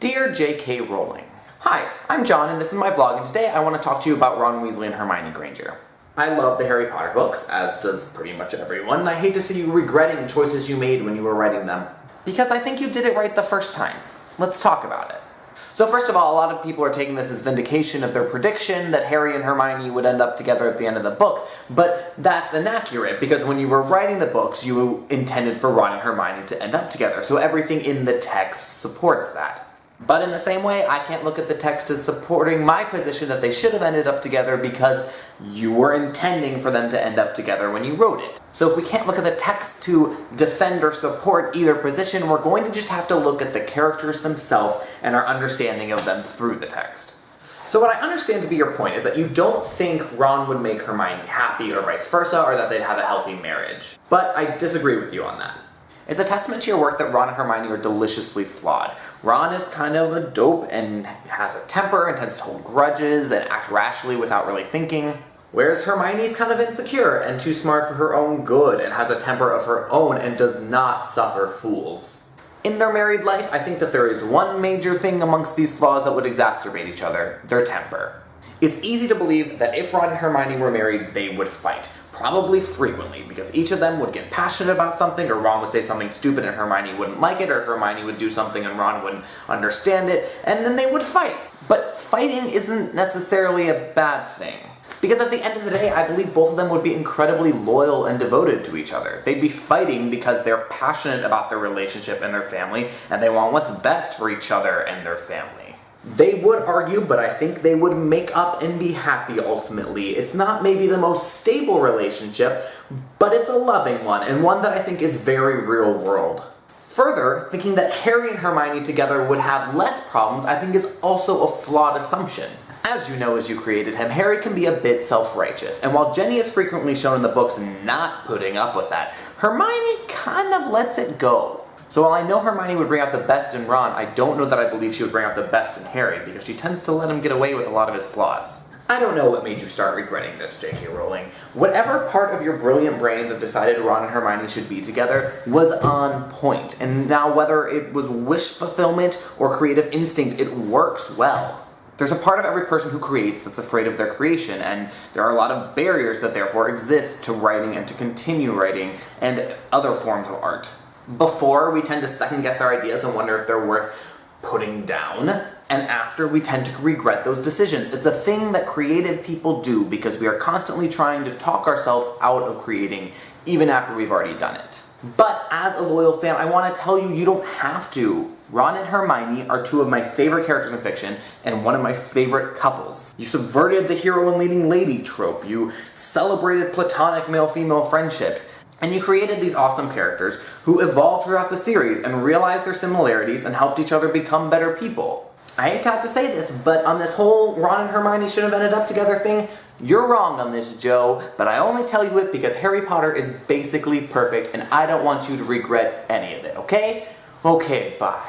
Dear J.K. Rowling. Hi, I'm John and this is my vlog, and today I want to talk to you about Ron Weasley and Hermione Granger. I love the Harry Potter books, as does pretty much everyone, and I hate to see you regretting choices you made when you were writing them, because I think you did it right the first time. Let's talk about it. So first of all, a lot of people are taking this as vindication of their prediction that Harry and Hermione would end up together at the end of the books, but that's inaccurate because when you were writing the books, you intended for Ron and Hermione to end up together, so everything in the text supports that. But in the same way, I can't look at the text as supporting my position that they should have ended up together because you were intending for them to end up together when you wrote it. So if we can't look at the text to defend or support either position, we're going to just have to look at the characters themselves and our understanding of them through the text. So what I understand to be your point is that you don't think Ron would make Hermione happy or vice versa, or that they'd have a healthy marriage. But I disagree with you on that. It's a testament to your work that Ron and Hermione are deliciously flawed. Ron is kind of a dope and has a temper and tends to hold grudges and act rashly without really thinking. Whereas Hermione's kind of insecure and too smart for her own good and has a temper of her own and does not suffer fools. In their married life, I think that there is one major thing amongst these flaws that would exacerbate each other: their temper. It's easy to believe that if Ron and Hermione were married, they would fight. Probably frequently, because each of them would get passionate about something, or Ron would say something stupid and Hermione wouldn't like it, or Hermione would do something and Ron wouldn't understand it, and then they would fight. But fighting isn't necessarily a bad thing. Because at the end of the day, I believe both of them would be incredibly loyal and devoted to each other. They'd be fighting because they're passionate about their relationship and their family, and they want what's best for each other and their family. They would argue, but I think they would make up and be happy ultimately. It's not maybe the most stable relationship, but it's a loving one, and one that I think is very real world. Further, thinking that Harry and Hermione together would have less problems, I think is also a flawed assumption. As you know as you created him, Harry can be a bit self-righteous, and while Ginny is frequently shown in the books not putting up with that, Hermione kind of lets it go. So while I know Hermione would bring out the best in Ron, I don't know that I believe she would bring out the best in Harry, because she tends to let him get away with a lot of his flaws. I don't know what made you start regretting this, J.K. Rowling. Whatever part of your brilliant brain that decided Ron and Hermione should be together was on point, and now whether it was wish fulfillment or creative instinct, it works well. There's a part of every person who creates that's afraid of their creation, and there are a lot of barriers that therefore exist to writing and to continue writing and other forms of art. Before, we tend to second-guess our ideas and wonder if they're worth putting down, and after, we tend to regret those decisions. It's a thing that creative people do because we are constantly trying to talk ourselves out of creating, even after we've already done it. But as a loyal fan, I want to tell you, you don't have to. Ron and Hermione are two of my favorite characters in fiction, and one of my favorite couples. You subverted the hero and leading lady trope, you celebrated platonic male-female friendships, and you created these awesome characters who evolved throughout the series and realized their similarities and helped each other become better people. I hate to have to say this, but on this whole Ron and Hermione should have ended up together thing, you're wrong on this, Joe, but I only tell you it because Harry Potter is basically perfect and I don't want you to regret any of it, okay? Okay, bye.